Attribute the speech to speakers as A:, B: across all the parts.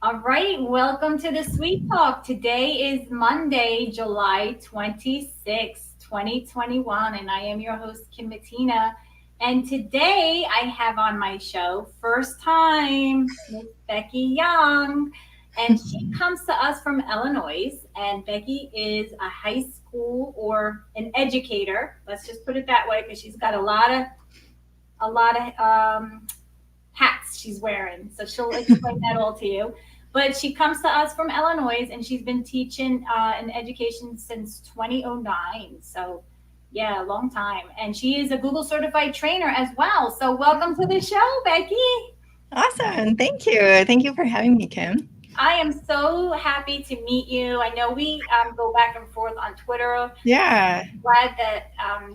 A: All right, welcome to the Sweet Talk. Today is Monday, July 26th, 2021, and I am your host, Kim Bettina. And today I have on my show, first time, Miss Becky Young. And she comes to us from Illinois. And Becky is a high school or an educator. Let's just put it that way, because she's got a lot of hats she's wearing. So she'll explain that all to you. But she comes to us from Illinois, and she's been teaching in education since 2009. So, yeah, a long time. And she is a Google certified trainer as well. So, welcome to the show, Becky.
B: Awesome. Thank you. Thank you for having me, Kim.
A: I am so happy to meet you. I know we go back and forth on Twitter.
B: Yeah,
A: Glad that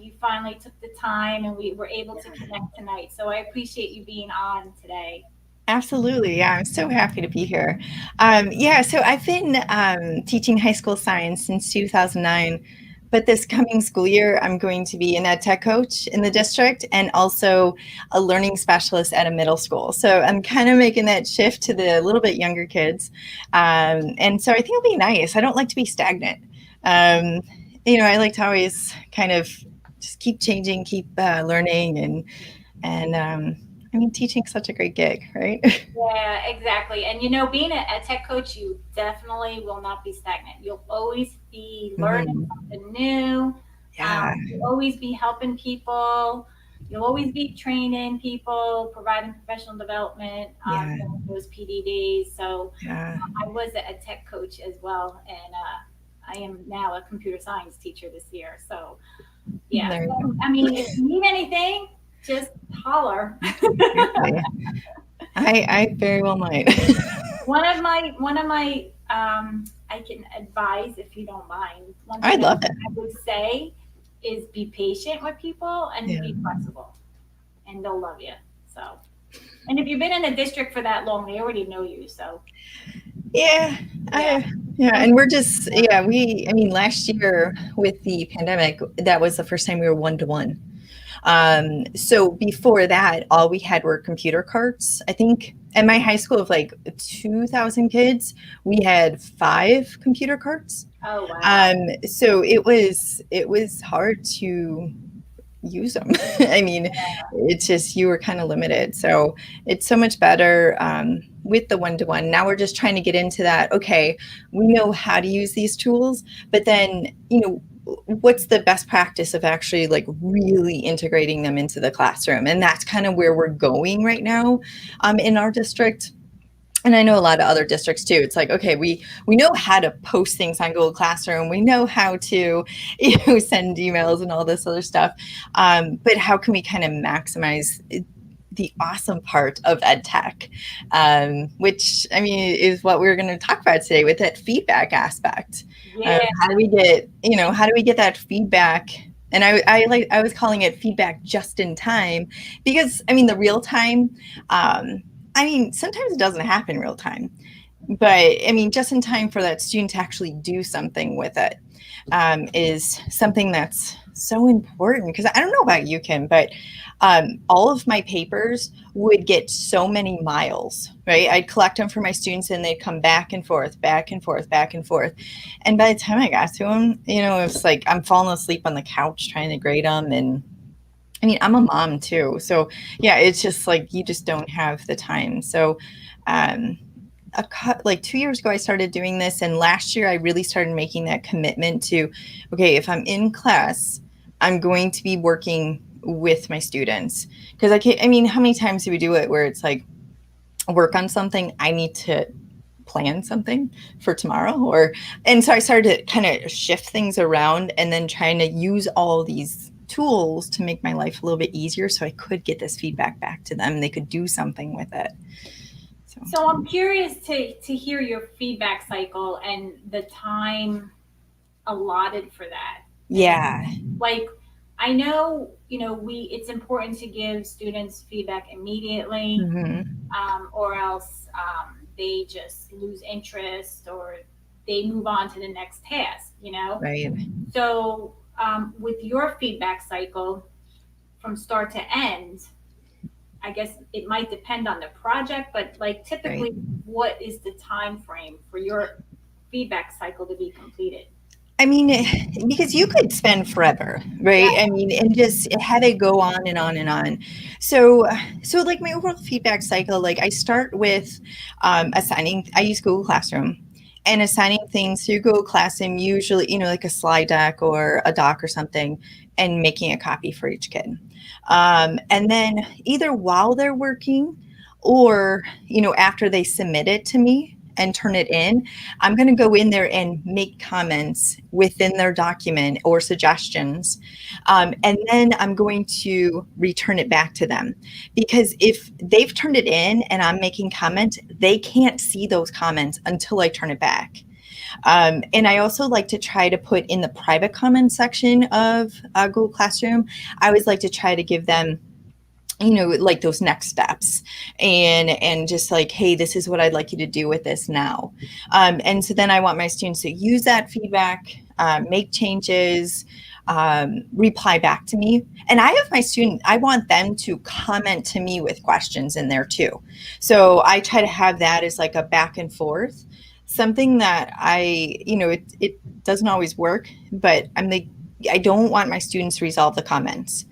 A: you finally took the time and we were able to connect tonight. So I appreciate you being on today.
B: absolutely. Yeah, I'm so happy to be here. So I've been teaching high school science since 2009, but this coming school year, I'm going to be an ed tech coach in the district and also a learning specialist at a middle school. So I'm kind of making that shift to the little bit younger kids. And so I think it'll be nice. I don't like to be stagnant. Um, I like to always kind of just keep changing, keep learning, and I mean, teaching's such a great gig, right?
A: Yeah, exactly. And being a tech coach, you definitely will not be stagnant. You'll always be learning
B: Mhm.
A: something new.
B: Yeah,
A: You'll always be helping people. You'll always be training people, providing professional development
B: yeah,
A: during those PD days. So
B: yeah,
A: I was a tech coach as well, and I am now a computer science teacher this year. So yeah,
B: there you
A: so,
B: go.
A: I mean, if you need anything, just holler.
B: Exactly. I very well might.
A: One of my I can advise if you don't mind. One
B: I
A: thing I,
B: love it.
A: I would say is be patient with people and
B: Yeah,
A: be flexible, and they'll love you. So, and if you've been in the district for that long, they already know you. So,
B: yeah,
A: yeah,
B: and we're just I mean, last year with the pandemic, that was the first time we were one to one. So before that, all we had were computer carts. I think at my high school of like 2,000 kids, we had 5 computer carts.
A: oh wow,
B: So it was hard to use them. I mean, it's just you were kind of limited. So it's so much better with the one to one. Now we're just trying to get into that. Okay, we know how to use these tools, but then what's the best practice of actually like really integrating them into the classroom, and that's kind of where we're going right now in our district. And I know a lot of other districts too. It's like, okay, we know how to post things on Google Classroom. We know how to, send emails and all this other stuff. But how can we kind of maximize the awesome part of ed tech, which I mean is what we're going to talk about today with that feedback aspect.
A: yeah,
B: How do we get that feedback? And I was calling it feedback just in time, because I mean the real time. I mean, sometimes it doesn't happen real time, but I mean, just in time for that student to actually do something with it is something that's so important. Because I don't know about you, Kim, but all of my papers would get so many miles, right? I'd collect them for my students and they'd come back and forth, back and forth, back and forth. And by the time I got to them, it was like I'm falling asleep on the couch trying to grade them. And I mean, I'm a mom too. So yeah, it's just like you just don't have the time. So um, like 2 years ago, I started doing this. And last year, I really started making that commitment to, okay, if I'm in class, I'm going to be working with my students. Because I mean, how many times do we do it where it's like, work on something, I need to plan something for tomorrow? And so I started to kind of shift things around and then trying to use all these tools to make my life a little bit easier so I could get this feedback back to them and they could do something with it. So
A: So I'm curious to hear your feedback cycle and the time allotted for that. And
B: yeah.
A: like I know, we it's important to give students feedback immediately,
B: Hmm.
A: or else they just lose interest or they move on to the next task.
B: Right.
A: So with your feedback cycle from start to end, I guess it might depend on the project, but like
B: Right.
A: typically, what is the time frame for your feedback cycle to be completed?
B: I mean, because you could spend forever,
A: Yeah.
B: right? I mean, and just have it go on and on and on. So, so like my overall feedback cycle, like I start with assigning. I use Google Classroom and assigning things through Google Classroom, usually, like a slide deck or a doc or something, and making a copy for each kid. And then either while they're working or, after they submit it to me and turn it in, I'm going to go in there and make comments within their document or suggestions. And then I'm going to return it back to them. Because if they've turned it in and I'm making comments, they can't see those comments until I turn it back. And I also like to try to put in the private comments section of Google Classroom. I always like to try to give them, like those next steps, and just like, hey, this is what I'd like you to do with this now. And so then I want my students to use that feedback, make changes, reply back to me. And I have my student, I want them to comment to me with questions in there too. So I try to have that as like a back and forth, something that it doesn't always work, but I don't want my students to resolve the comments.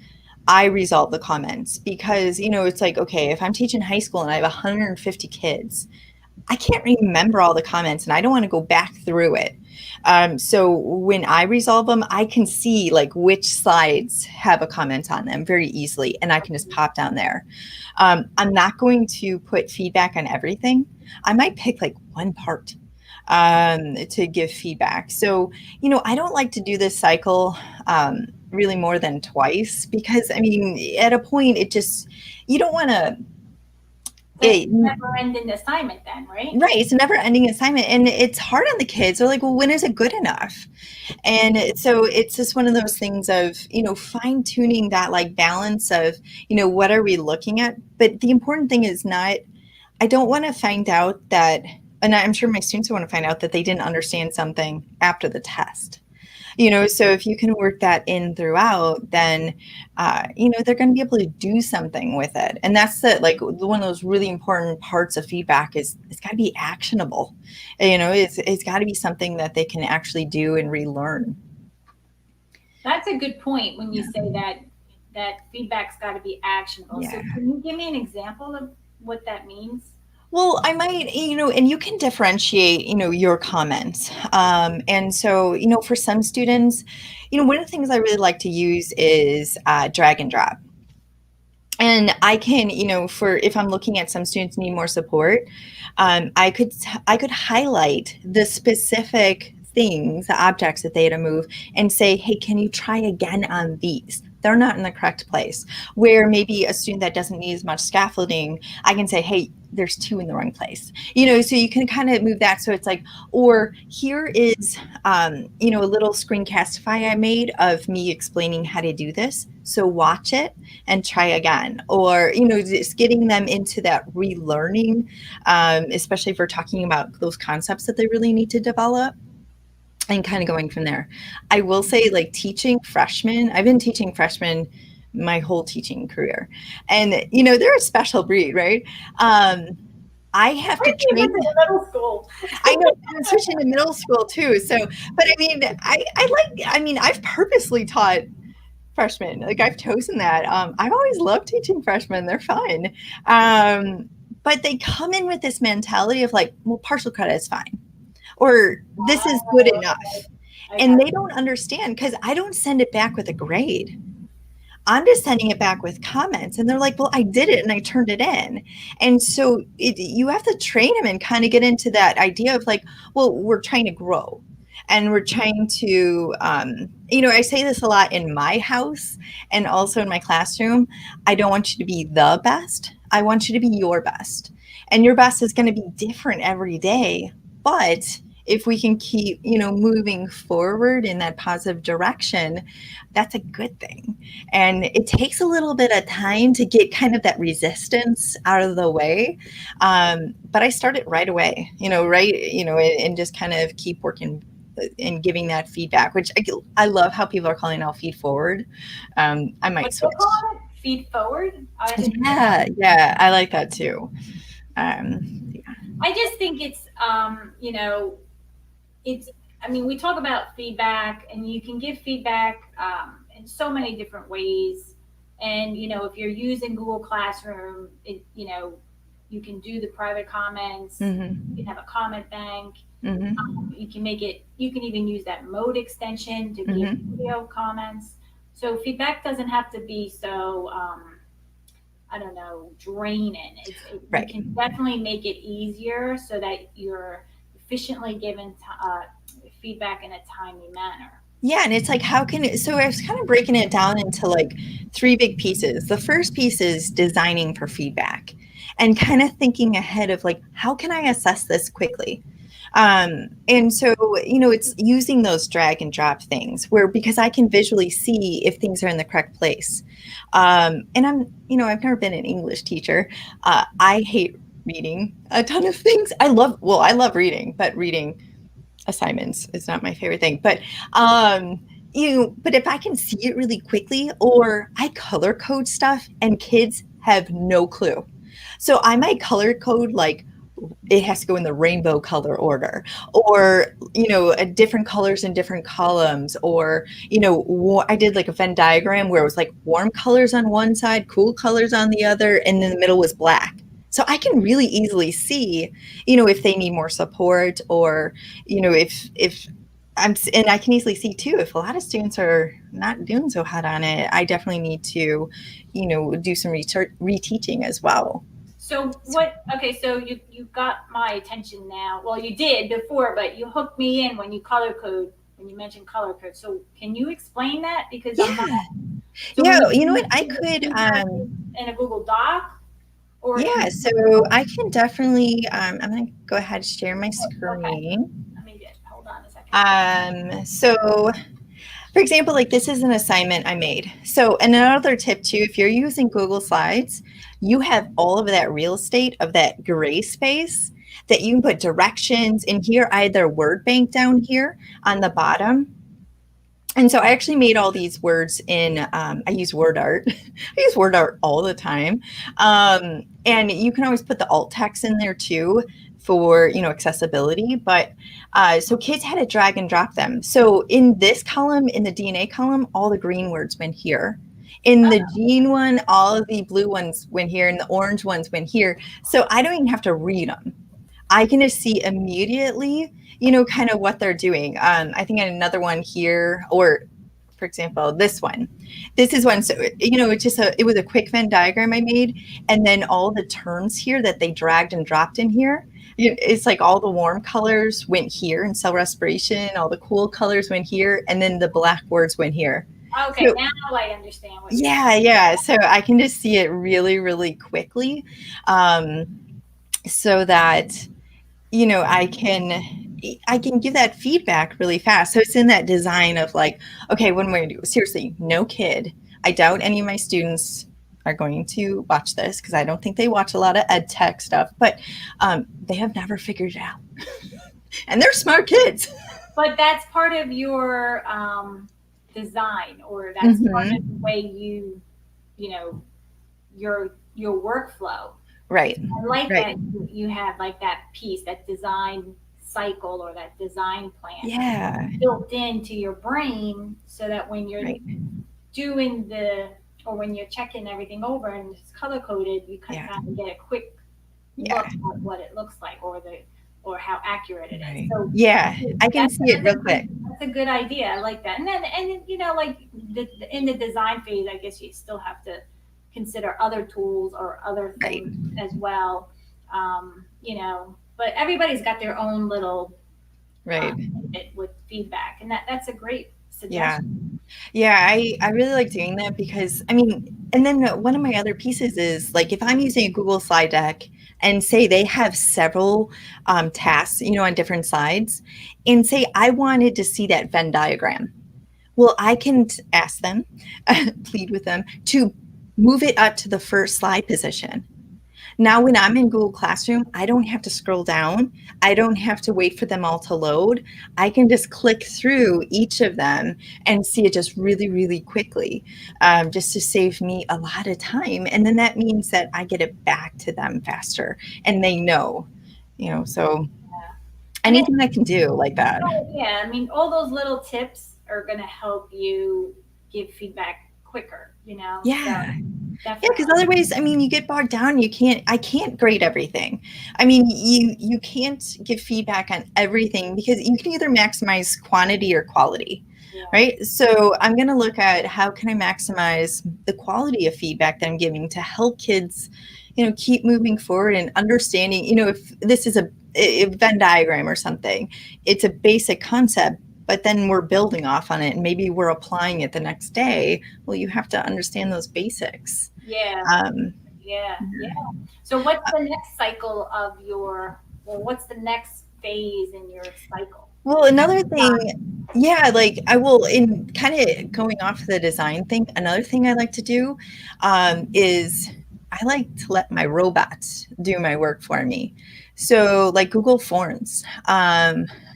B: I resolve the comments because, it's like, okay, if I'm teaching high school and I have 150 kids, I can't remember all the comments and I don't want to go back through it. So when I resolve them, I can see like which slides have a comment on them very easily, and I can just pop down there. I'm not going to put feedback on everything. I might pick like one part to give feedback. So, I don't like to do this cycle really more than twice, because I mean, at a point, you don't want to.
A: That's a never ending assignment then, right?
B: Right. It's a never ending assignment. And it's hard on the kids. They're like, well, when is it good enough? And so it's just one of those things of, fine tuning that like balance of, what are we looking at? But the important thing is not, I don't want to find out that, and I'm sure my students want to find out that they didn't understand something after the test. So if you can work that in throughout, then they're going to be able to do something with it. And that's one of those really important parts of feedback is it's got to be actionable. It's got to be something that they can actually do and relearn.
A: That's a good point when you say that feedback's got to be actionable.
B: Yeah.
A: So can you give me an example of what that means?
B: Well, I might, and you can differentiate, your comments. And so, for some students, one of the things I really like to use is drag and drop. And I can, for if I'm looking at some students need more support, I could highlight the specific things, the objects that they had to move, and say, hey, can you try again on these? They're not in the correct place. Where maybe a student that doesn't need as much scaffolding, I can say, hey, there's 2 in the wrong place. So you can kind of move that. So it's like, or here is, a little screencastify I made of me explaining how to do this. So watch it and try again. Or, just getting them into that relearning, especially if we're talking about those concepts that they really need to develop, and kind of going from there. I will say, like, teaching freshmen, I've been teaching freshmen my whole teaching career. And, they're a special breed, right? I have to train
A: in middle school.
B: I know, especially in middle school too. So, but I mean, I've purposely taught freshmen. Like, I've chosen that. I've always loved teaching freshmen. They're fun. But they come in with this mentality of like, well, partial credit is fine, or this is good enough. And they don't understand, because I don't send it back with a grade. I'm just sending it back with comments. And they're like, well, I did it and I turned it in. And so you have to train them and kind of get into that idea of like, well, we're trying to grow. And we're trying to, I say this a lot in my house and also in my classroom. I don't want you to be the best. I want you to be your best. And your best is going to be different every day. But if we can keep, moving forward in that positive direction, that's a good thing. And it takes a little bit of time to get kind of that resistance out of the way. But I start it right away, and just kind of keep working and giving that feedback, which I love how people are calling it feed forward. I might switch.
A: feed forward. I think
B: Yeah, I like that too. Yeah.
A: I just think it's it's I mean, we talk about feedback, and you can give feedback in so many different ways. And if you're using Google Classroom, you can do the private comments. You can
B: Mm-hmm.
A: have a comment bank.
B: Mm-hmm.
A: You can make it. You can even use that mode extension to give
B: Mm-hmm.
A: video comments. So feedback doesn't have to be so I don't know, draining. You
B: Right.
A: can definitely make it easier so that you're efficiently given feedback in a timely manner.
B: Yeah, and it's like, how can it, so I was kind of breaking it down into like three big pieces. The first piece is designing for feedback and kind of thinking ahead of like, how can I assess this quickly? And so, it's using those drag and drop things where because I can visually see if things are in the correct place. And I've never been an English teacher. I hate reading a ton of things. I love reading, but reading assignments is not my favorite thing. But if I can see it really quickly, or I color code stuff and kids have no clue. So I might color code like it has to go in the rainbow color order, or different colors in different columns, or I did like a Venn diagram where it was like warm colors on one side, cool colors on the other, and in the middle was black. So I can really easily see if they need more support, or if and I can easily see too if a lot of students are not doing so hot on it. I definitely need to do some research reteaching as well.
A: So what? Okay, so you got my attention now. Well, you did before, but you hooked me in when you color code when you mentioned color code. So can you explain that? Because I'm not.
B: Yeah.
A: So
B: Yeah,
A: when
B: you know what?
A: you
B: I
A: do
B: could,
A: in a Google Doc or
B: yeah,
A: in.
B: so I can definitely, I'm going to go ahead and share my
A: Okay,
B: screen.
A: let me get. Hold on a second.
B: So for example, like this is an assignment I made. So another tip too, if you're using Google Slides, you have all of that real estate of that gray space that you can put directions in here, either word bank down here on the bottom. And so I actually made all these words in, I use word art. I use word art all the time. And you can always put the alt text in there too for, accessibility. But so kids had to drag and drop them. So in this column, in the DNA column, all the green words went here. In the gene one, all of the blue ones went here and the orange ones went here. So I don't even have to read them. I can just see immediately, kind of what they're doing. I think another one here, or for example, this one. This is one. So, it was a quick Venn diagram I made. And then all the terms here that they dragged and dropped in here. It's like all the warm colors went here in cell respiration, all the cool colors went here, and then the black words went here.
A: Okay,
B: So,
A: now I understand what you're saying.
B: yeah. So I can just see it really, really quickly. So that I can give that feedback really fast. So it's in that design of like, okay, what am I going to do? Seriously, no kid. I doubt any of my students are going to watch this because I don't think they watch a lot of ed tech stuff, but they have never figured it out. And they're smart kids.
A: But that's part of your design, or that's part of the
B: Mm-hmm.
A: way you know, your workflow.
B: Right.
A: I like
B: Right.
A: that you have like that piece, that design cycle or that design plan
B: Yeah.
A: built into your brain, so that when you're
B: Right.
A: doing or when you're checking everything over and it's color coded, you can
B: Yeah.
A: kind of get a quick look
B: Yeah.
A: at what it looks like, or how accurate it is.
B: Right.
A: So
B: Yeah. I can
A: that's
B: see it real quick.
A: that's a good idea. I like that. And then like in the design phase, I guess you still have to consider other tools or other
B: Right.
A: things as well. But everybody's got their own little
B: Right.
A: with feedback, and that's a great
B: Yeah.
A: suggestion.
B: Yeah, I really like doing that because I mean, and then one of my other pieces is like if I'm using a Google slide deck and say they have several tasks, on different slides, and say I wanted to see that Venn diagram. Well, I can ask them, plead with them to move it up to the first slide position. Now, when I'm in Google Classroom, I don't have to scroll down. I don't have to wait for them all to load. I can just click through each of them and see it just really, really quickly, just to save me a lot of time. And then that means that I get it back to them faster and they know, so
A: Yeah. And it,
B: anything I can do like that.
A: oh, yeah, I mean, all those little tips are going to help you give feedback quicker, so
B: Yeah. Yeah, because
A: definitely.
B: otherwise, I mean, you get bogged down. I can't grade everything. I mean, you can't give feedback on everything because you can either maximize quantity or quality,
A: Yeah.
B: right? So I'm going to look at how can I maximize the quality of feedback that I'm giving to help kids, keep moving forward and understanding, if this is a Venn diagram or something, it's a basic concept, but then we're building off on it and maybe we're applying it the next day. Well, you have to understand those basics.
A: Yeah.
B: Um,
A: Yeah. Yeah. So what's the next cycle of your, or what's the next phase in your cycle?
B: well, another thing, yeah, like I will, in kind of going off the design thing, another thing I like to do is I like to let my robots do my work for me. So, like Google Forms,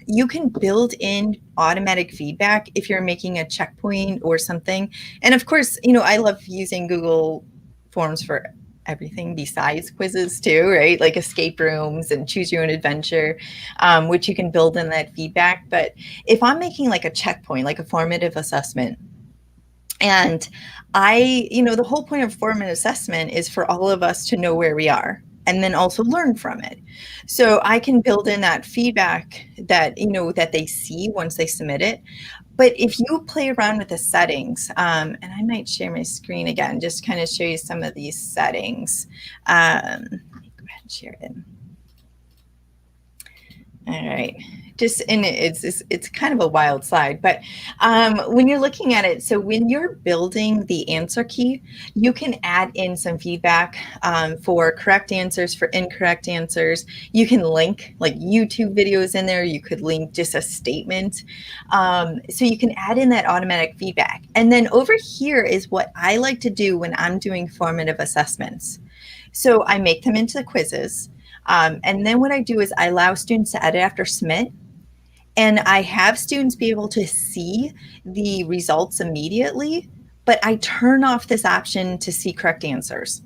B: you can build in automatic feedback if you're making a checkpoint or something. And of course, I love using Google Forms for everything besides quizzes too, right? Like escape rooms and choose your own adventure, which you can build in that feedback. But if I'm making like a checkpoint, like a formative assessment, and the whole point of formative assessment is for all of us to know where we are and then also learn from it. So I can build in that feedback that, that they see once they submit it. But if you play around with the settings, and I might share my screen again, just kind of show you some of these settings. Let me go ahead and share it. All right. Just and it's kind of a wild slide, but when you're looking at it, so when you're building the answer key, you can add in some feedback for correct answers, for incorrect answers. You can link like YouTube videos in there. You could link just a statement. So you can add in that automatic feedback. And then over here is what I like to do when I'm doing formative assessments. So I make them into quizzes. And then what I do is I allow students to edit after submit. And I have students be able to see the results immediately, but I turn off this option to see correct answers.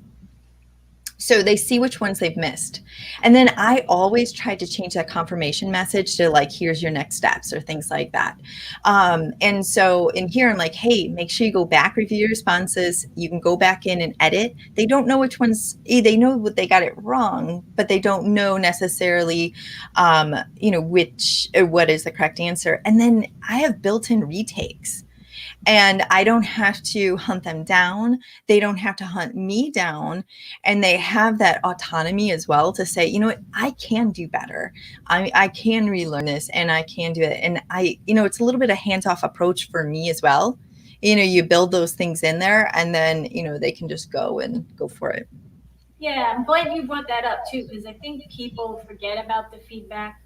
B: So they see which ones they've missed. And then I always try to change that confirmation message to like, here's your next steps or things like that. And so in here, I'm like, hey, make sure you go back, review your responses. You can go back in and edit. They don't know which ones, they know what they got it wrong, but they don't know necessarily, what is the correct answer. And then I have built-in retakes. And I don't have to hunt them down. They don't have to hunt me down. And they have that autonomy as well to say, you know what, I can do better. I can relearn this and I can do it. And it's a little bit of hands-off approach for me as well. You build those things in there and then, they can just go and go for it.
A: Yeah, I'm glad you brought that up too, because I think people forget about the feedback,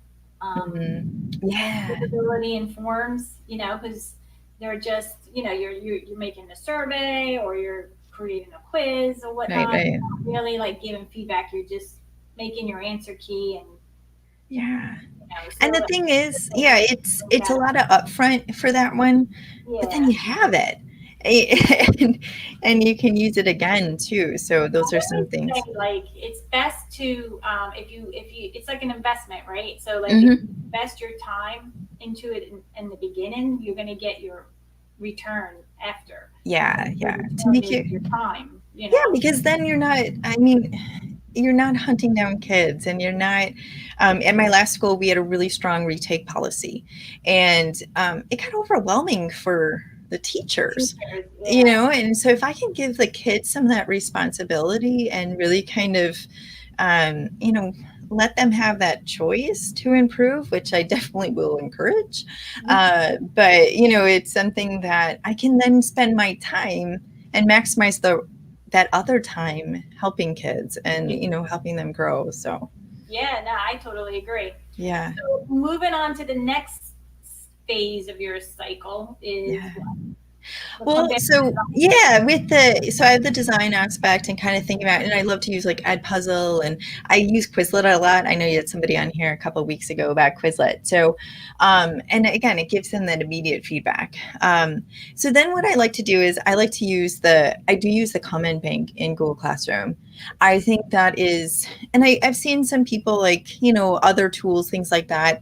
B: Yeah.
A: capability in forms, because they're just, you're making a survey or you're creating a quiz or
B: Right,
A: whatnot.
B: right.
A: You're not really like giving feedback. You're just making your answer key and,
B: Yeah. And
A: so
B: the thing is,
A: like,
B: yeah, it's a lot of upfront for that one, but then
A: yeah.
B: you have it. And you can use it again too. So
A: I
B: those are some
A: always say
B: things.
A: like it's best to if you it's like an investment, right? So like if you
B: Hmm.
A: invest your time into it in the beginning, you're gonna get your return after.
B: Yeah,
A: Your
B: yeah. To
A: return
B: make
A: is
B: you,
A: your time,
B: yeah, because then you're not, I mean, you're not hunting down kids and you're not, at my last school, we had a really strong retake policy and it got overwhelming for the teachers,
A: teachers, yeah.
B: and so if I can give the kids some of that responsibility and really kind of, um, you know, let them have that choice to improve, which I definitely will encourage. But, it's something that I can then spend my time and maximize that other time helping kids and, helping them grow. So,
A: Yeah, no, I totally agree.
B: yeah,
A: So moving on to the next phase of your cycle is
B: yeah.
A: what? The
B: Well,
A: content
B: so
A: design.
B: yeah, so I have the design aspect and kind of think about, and I love to use like Edpuzzle, and I use Quizlet a lot. I know you had somebody on here a couple of weeks ago about Quizlet. So, and again, it gives them that immediate feedback. So then what I like to do is I do use the comment bank in Google Classroom. I think that is, and I've seen some people like, other tools, things like that.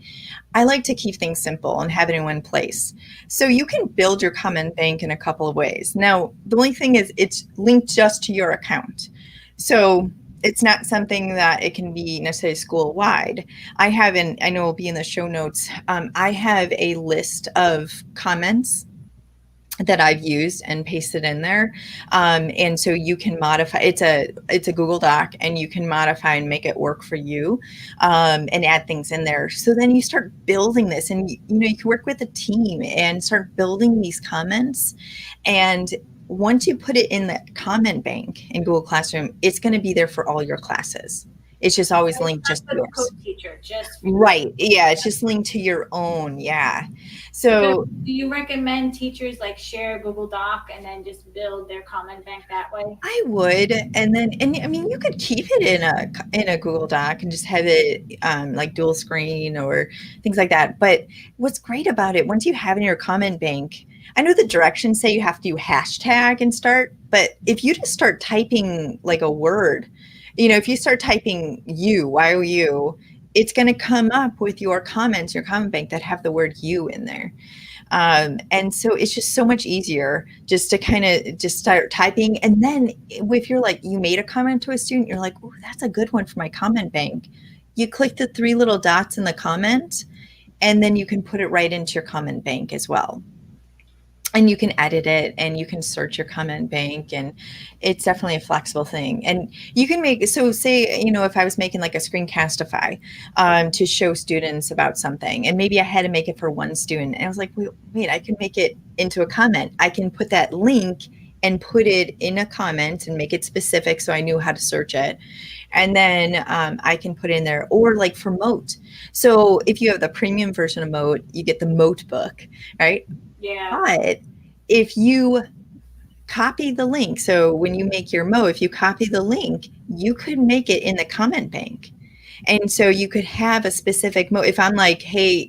B: I like to keep things simple and have it in one place. So you can build your comment bank in a couple of ways. Now, the only thing is it's linked just to your account. So it's not something that it can be necessarily school wide. I know it'll be in the show notes. I have a list of comments that I've used and pasted in there. And so you can modify, it's a Google Doc, and you can modify and make it work for you, and add things in there. So then you start building this, and you can work with a team and start building these comments. And once you put it in the comment bank in Google Classroom, it's going to be there for all your classes. It's just always
A: It's
B: linked
A: not
B: just
A: for
B: to
A: the
B: yours.
A: co-teacher, just for you.
B: Right. Yeah. It's just linked to your own. Yeah.
A: So
B: So
A: do you recommend teachers like share Google Doc and then just build their comment bank that way?
B: I would, and I mean, you could keep it in a Google Doc and just have it like dual screen or things like that. But what's great about it, once you have it in your comment bank, I know the directions say you have to do hashtag and start, but if you just start typing like a word, if you start typing you, YOU, it's going to come up with your comments, your comment bank that have the word you in there. And so it's just so much easier just to kind of just start typing. And then if you're like, you made a comment to a student, you're like, oh, that's a good one for my comment bank. You click the three little dots in the comment, and then you can put it right into your comment bank as well. And you can edit it, and you can search your comment bank, and it's definitely a flexible thing. And you can make, so say, if I was making like a screencastify to show students about something, and maybe I had to make it for one student, and I was like, wait, I can make it into a comment. I can put that link and put it in a comment and make it specific so I knew how to search it. And then I can put in there, or like for Moat. So if you have the premium version of Moat, you get the Moat book, right?
A: Yeah.
B: But if you copy the link, so when you make your Mo, if you copy the link, you could make it in the comment bank. And so you could have a specific Mo. If I'm like, hey,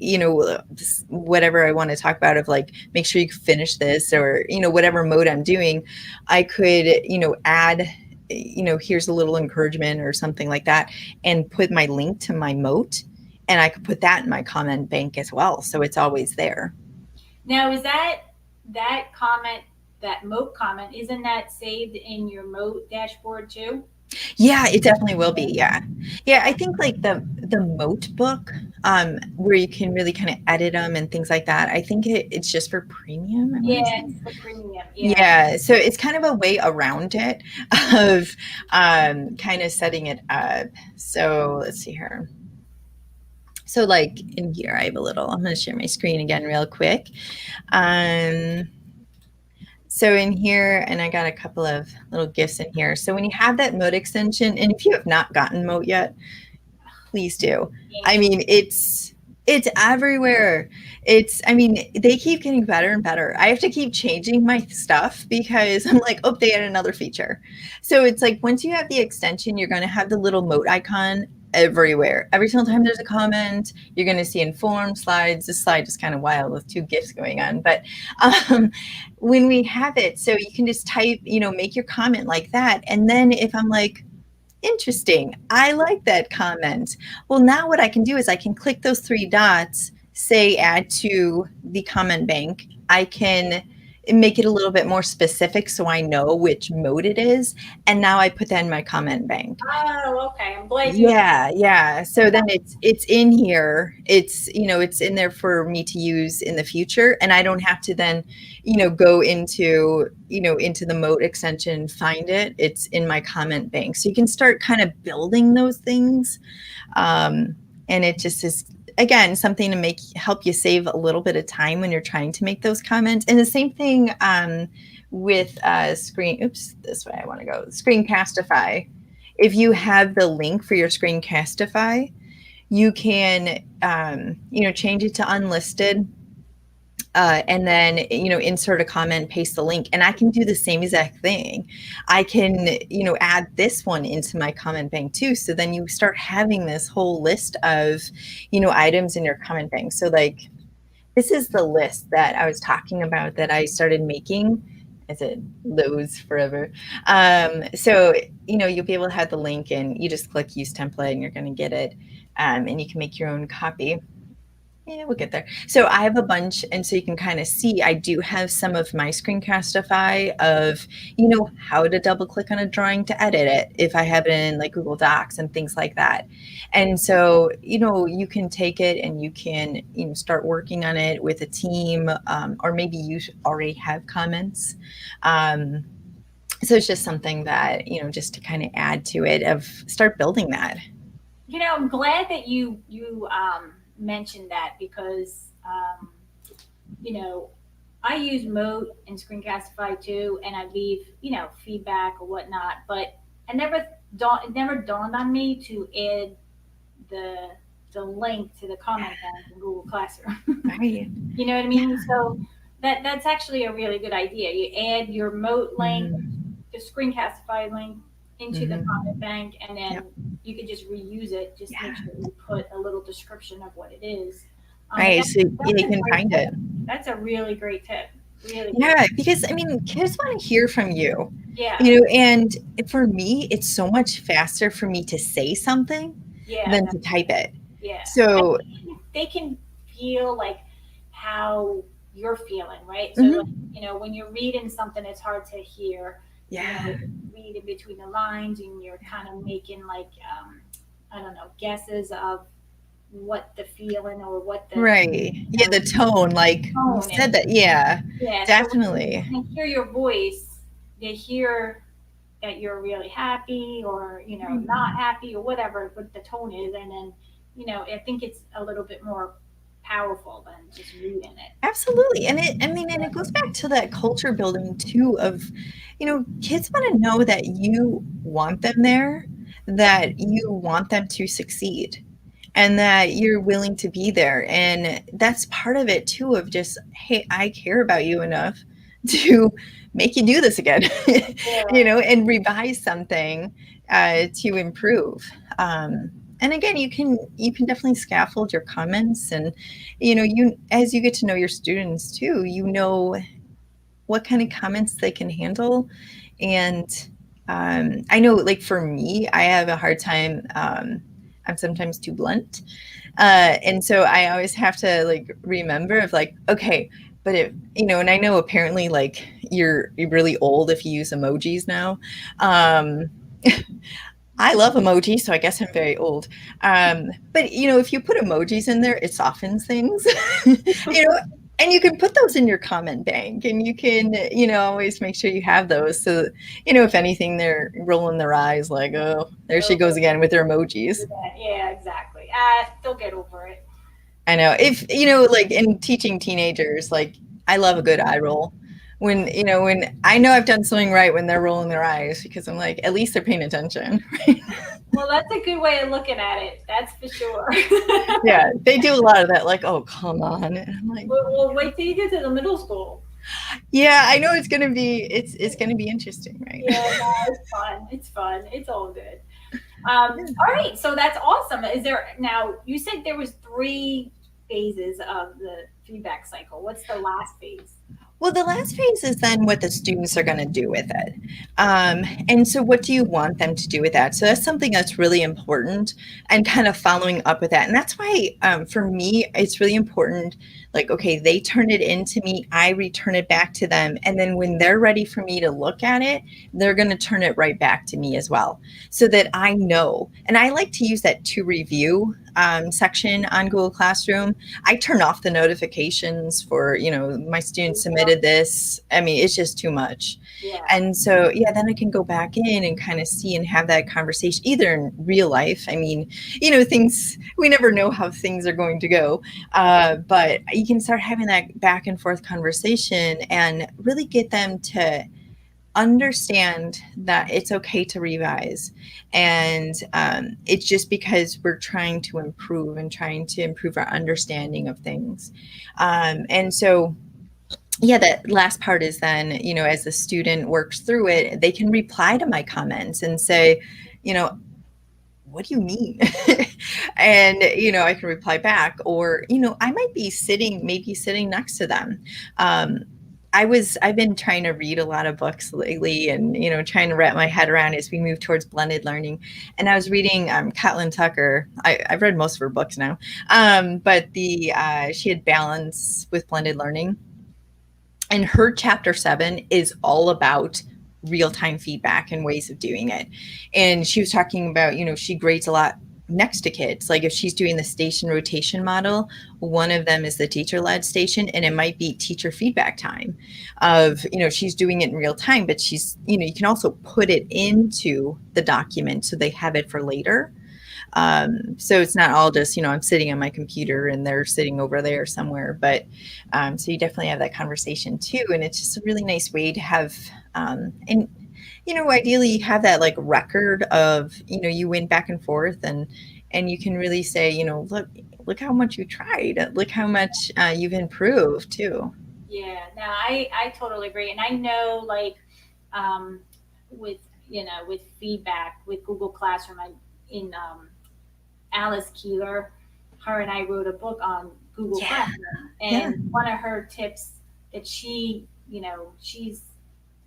B: whatever I want to talk about, of like, make sure you finish this, or, whatever mode I'm doing, I could, add, here's a little encouragement or something like that, and put my link to my moat. And I could put that in my comment bank as well. So it's always there.
A: Now, is that comment, that Moat comment, isn't that saved in your Moat dashboard too?
B: Yeah, it definitely will be. Yeah. Yeah, I
A: Okay.
B: think like the Moat book, where you can really kind of edit them and things like that. I think it's just for premium, I want to
A: Yeah,
B: say.
A: it's the premium. Yeah.
B: Yeah, so it's kind of a way around it of kind of setting it up. So let's see here. So like in here, I have a little, I'm going to share my screen again real quick. Um, So in here, and I got a couple of little gifts in here. So when you have that Moat extension, and if you have not gotten Moat yet, please do. I
A: Yeah.
B: mean, it's everywhere. I mean, they keep getting better and better. I have to keep changing my stuff because I'm like, oh, they added another feature. So it's like once you have the extension, you're going to have the little Moat icon everywhere. Every single time there's a comment, you're going to see informed slides. This slide is kind of wild with two GIFs going on, but um, when we have it, so you can just type, make your comment like that. And then if I'm like, interesting, I like that comment. Well, now what I can do is I can click those three dots, say add to the comment bank. I can make it a little bit more specific so I know which mode it is. And now I put that in my comment bank.
A: Oh, okay. I'm glad you.
B: Yeah. So then it's in here. It's in there for me to use in the future, and I don't have to then, go into the Moat extension, find it. It's in my comment bank. So you can start kind of building those things. And it just is, again, something to help you save a little bit of time when you're trying to make those comments. And the same thing with this way I want to go, Screencastify. If you have the link for your Screencastify, you can, change it to unlisted. and then, insert a comment, paste the link, and I can do the same exact thing. I can, add this one into my comment bank too. So then you start having this whole list of, items in your comment bank. So like, this is the list that I was talking about that I started making. Is it loads forever? So, you'll be able to have the link and you just click use template and you're going to get it. And you can make your own copy. Yeah, we'll get there. So I have a bunch, and so you can kind of see I do have some of my Screencastify of, how to double click on a drawing to edit it if I have it in like Google Docs and things like that. And so, you can take it and you can, start working on it with a team, or maybe you already have comments. So it's just something that, just to kind of add to it of start building that.
A: I'm glad that you mentioned that because you know I use Moat and Screencastify too, and I leave feedback or whatnot. But it never dawned on me to add the link to the comment bank in Google Classroom.
B: Right.
A: You know what I mean? So that's actually a really good idea. You add your Moat link, the Screencastify link into the comment bank, and then
B: Yep.
A: you could just reuse it. Just make sure you put a little description of what it is.
B: Right. So
A: That's
B: you
A: a
B: can
A: great
B: find
A: tip.
B: it.
A: That's a really great tip. Really good.
B: Yeah, because kids want to hear from you,
A: Yeah.
B: And for me, it's so much faster for me to say something
A: Yeah.
B: than to type it.
A: Yeah.
B: So,
A: They can feel like how you're feeling, right? So, like, when you're reading something, it's hard to hear.
B: yeah,
A: Read in between the lines, and you're kind of making like I don't know, guesses of what the feeling or what the
B: right. Yeah, the tone, like you
A: tone
B: said
A: is.
B: that. Yeah,
A: Yeah. So
B: definitely.
A: when they hear your voice, they hear that you're really happy or not happy or whatever what the tone is, and then I think it's a little bit more powerful than just reading it.
B: Absolutely. And it goes back to that culture building too of, kids want to know that you want them there, that you want them to succeed, and that you're willing to be there. And that's part of it too of just, hey, I care about you enough to make you do this again,
A: Yeah.
B: and revise something to improve. And again, you can definitely scaffold your comments, and you as you get to know your students too, what kind of comments they can handle. And I know, like for me, I have a hard time. I'm sometimes too blunt, and so I always have to like remember of like, okay, but if and I know apparently like you're really old if you use emojis now. Um, I love emojis, so I guess I'm very old. But if you put emojis in there, it softens things. you know, and you can put those in your comment bank, and you can, always make sure you have those. So, if anything, they're rolling their eyes like, oh, there she goes again with her emojis.
A: Yeah, exactly. They'll get over it.
B: I know. If, like in teaching teenagers, like I love a good eye roll. When I know I've done something right when they're rolling their eyes because I'm like, at least they're paying attention.
A: Well, that's a good way of looking at it. That's for sure.
B: Yeah, they do a lot of that, like, oh, come on. And I'm like,
A: Well, wait till you get to the middle school.
B: yeah, I know it's gonna be interesting, right?
A: Yeah, no, it's fun. It's fun. It's all good. All right, so that's awesome. Is there now? You said there was 3 phases of the feedback cycle. What's the last phase?
B: Well, the last phase is then what the students are going to do with it. And so, what do you want them to do with that? So, that's something that's really important and kind of following up with that. And that's why, for me, it's really important. Like, okay, they turn it into me, I return it back to them. And then, when they're ready for me to look at it, they're going to turn it right back to me as well so that I know. And I like to use that to review section on Google Classroom. I turn off the notifications for, my students submitted this. I mean, it's just too much.
A: Yeah.
B: And so, yeah, then I can go back in and kind of see and have that conversation either in real life. I mean, things, we never know how things are going to go. But you can start having that back and forth conversation and really get them to understand that it's okay to revise, and it's just because we're trying to improve and trying to improve our understanding of things, and so yeah, that last part is then, as the student works through it, they can reply to my comments and say, you know, what do you mean? And, I can reply back, or, I might be maybe sitting next to them. Um, I've been trying to read a lot of books lately and, trying to wrap my head around as we move towards blended learning. And I was reading Caitlin Tucker. I've read most of her books now. But she had Balance with Blended Learning, and her chapter 7 is all about real-time feedback and ways of doing it. And she was talking about, she grades a lot next to kids. Like if she's doing the station rotation model, one of them is the teacher-led station, and it might be teacher feedback time of, she's doing it in real time, but she's, you can also put it into the document so they have it for later. So it's not all just, I'm sitting on my computer and they're sitting over there somewhere, but so you definitely have that conversation too. And it's just a really nice way to have, and, ideally you have that like record of, you went back and forth, and you can really say, look how much you tried, look how much you've improved too.
A: Yeah, no, I totally agree. And I know like um, with, with feedback with Google Classroom, in Alice Keeler, her and I wrote a book on Google
B: Yeah.
A: Classroom.
B: Yeah.
A: And one of her tips that she's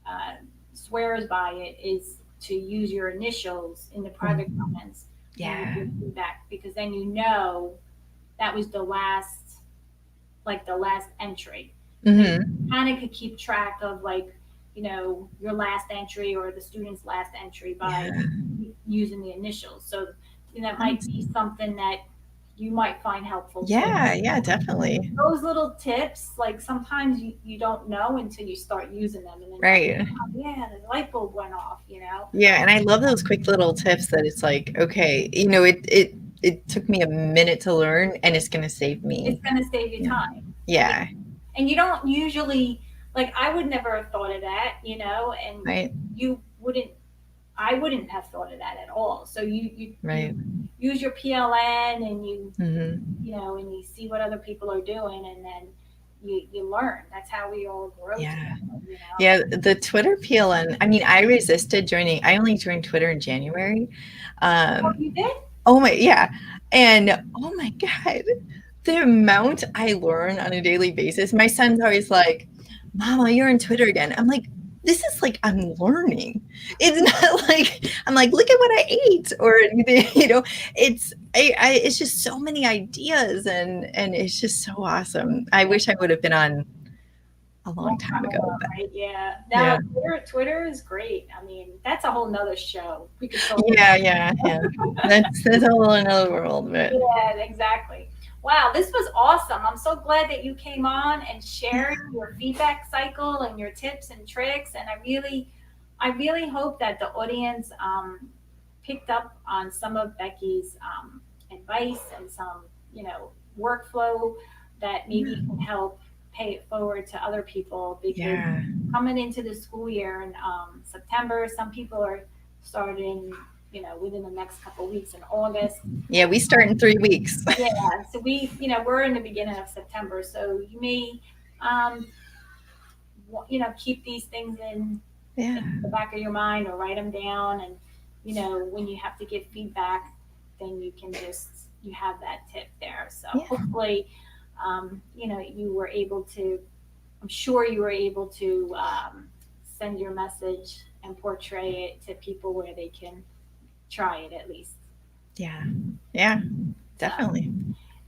A: uh, swears by it is to use your initials in the private comments when you
B: Yeah.
A: give feedback, because then that was the last entry. So you
B: Mm-hmm.
A: kind of could keep track of like, your last entry or the student's last entry by
B: Yeah.
A: using the initials. So that might be something that you might find helpful too.
B: Yeah. Yeah, definitely.
A: Those little tips, like sometimes you don't know until you start using them, and then you're like,
B: Right.
A: oh, yeah, the light bulb went off.
B: Yeah, and I love those quick little tips that it's like, okay, it took me a minute to learn and it's gonna save
A: It's
B: me.
A: going to save you
B: Yeah.
A: time.
B: Yeah.
A: And you don't usually, like, I would never have thought of that, and
B: Right.
A: you wouldn't, I wouldn't have thought of that at all. So
B: Right.
A: you use your PLN, and
B: Hmm.
A: and you see what other people are doing, and then you learn. That's how we all grow
B: Yeah.
A: together.
B: Yeah. The Twitter PLN. I mean, I resisted joining. I only joined Twitter in January.
A: Oh,
B: Um,
A: you did?
B: oh my, yeah. And oh my God, the amount I learn on a daily basis. My son's always like, Mama, you're on Twitter again. I'm like, this is like I'm learning. It's not like I'm like, look at what I ate, or it's just so many ideas, and it's just so awesome. I wish I would have been on a long
A: Long
B: time
A: time
B: ago,
A: ago,
B: but
A: right? Yeah. Now
B: yeah.
A: Twitter is great. I mean, that's a whole nother show. We could talk
B: Yeah, yeah, yeah. That's a whole another world, but
A: Yeah, exactly. Wow, this was awesome. I'm so glad that you came on and shared your feedback cycle and your tips and tricks. And I really hope that the audience picked up on some of Becky's advice and some, workflow that maybe can help pay it forward to other people, because
B: yeah.
A: coming into the school year in September, some people are starting, within the next couple of weeks in August.
B: Yeah, we start in 3 weeks.
A: Yeah, so we're in the beginning of September, so you may, um, keep these things
B: Yeah.
A: in the back of your mind, or write them down, and when you have to give feedback, then you have that tip there. So
B: Yeah.
A: hopefully, you were able to. I'm sure you were able to send your message and portray it to people where they can try it at least.
B: Yeah. Yeah,
A: So.
B: definitely.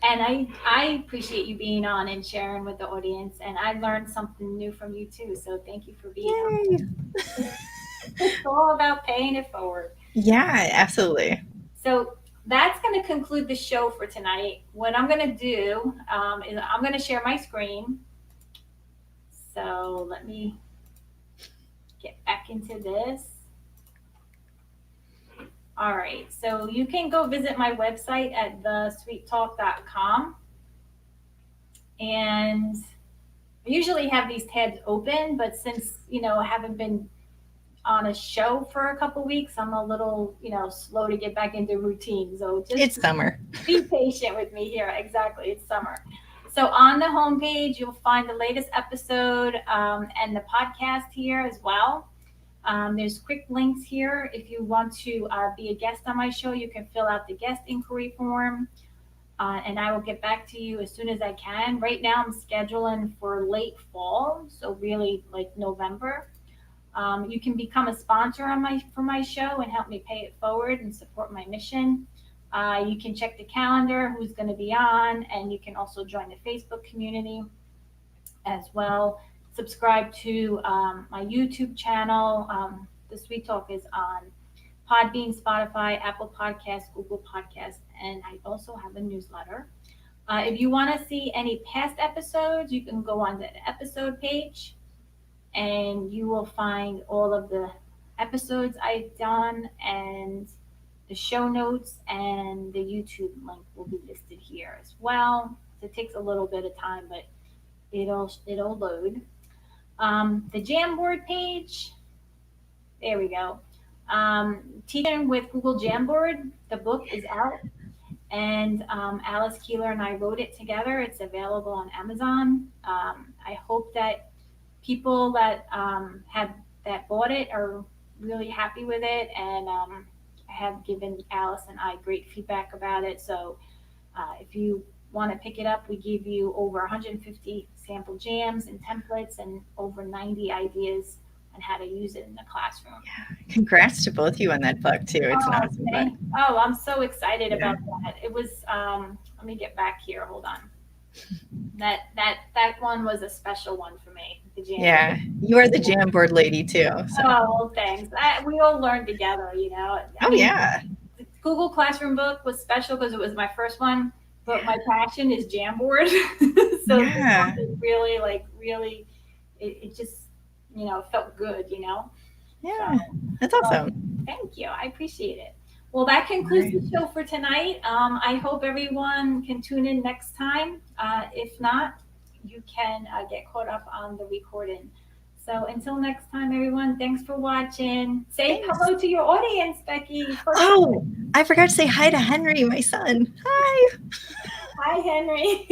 A: And I appreciate you being on and sharing with the audience. And I learned something new from you too. So thank you for being
B: Yay.
A: on. It's all about paying it forward.
B: Yeah, absolutely.
A: So that's going to conclude the show for tonight. What I'm going to do is I'm going to share my screen. So let me get back into this. All right. So you can go visit my website at thesweettalk.com. And I usually have these tabs open, but since, I haven't been on a show for a couple weeks, I'm a little, slow to get back into routine. So just
B: It's summer.
A: be patient with me here. Exactly. It's summer. So on the homepage, you'll find the latest episode and the podcast here as well. There's quick links here. If you want to be a guest on my show, you can fill out the guest inquiry form, and I will get back to you as soon as I can. Right now, I'm scheduling for late fall, so really like November. You can become a sponsor on for my show and help me pay it forward and support my mission. You can check the calendar, who's going to be on, and you can also join the Facebook community as well. Subscribe to my YouTube channel. The Sweet Talk is on Podbean, Spotify, Apple Podcasts, Google Podcasts, and I also have a newsletter. If you want to see any past episodes, you can go on the episode page and you will find all of the episodes I've done and the show notes, and the YouTube link will be listed here as well. It takes a little bit of time, but it'll load. The Jamboard page, there we go. Teaching with Google Jamboard, the book is out, and Alice Keeler and I wrote it together. It's available on Amazon. I hope that people that that bought it are really happy with it, and have given Alice and I great feedback about it. So if you want to pick it up, we give you over 150 sample jams and templates and over 90 ideas on how to use it in the classroom.
B: Yeah. Congrats to both of you on that book too. It's an awesome book.
A: Oh, I'm so excited about that. It was let me get back here. Hold on. That one was a special one for me. The
B: yeah, you are the Jamboard lady too. So.
A: Oh, well, thanks. We all learned together, you know.
B: I mean, yeah.
A: The Google Classroom book was special because it was my first one, but my passion is Jamboard. So
B: yeah.
A: This one is really, it just, felt good,
B: Yeah,
A: so,
B: that's awesome.
A: Thank you. I appreciate it. Well, that concludes the show for tonight. I hope everyone can tune in next time. If not, you can get caught up on the recording. So until next time, everyone, thanks for watching. Say hello to your audience, Becky.
B: Oh, I forgot to say hi to Henry, my son. Hi.
A: Hi, Henry.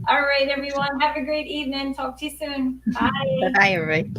A: All right, everyone. Have a great evening. Talk to you soon. Bye.
B: Bye, everybody.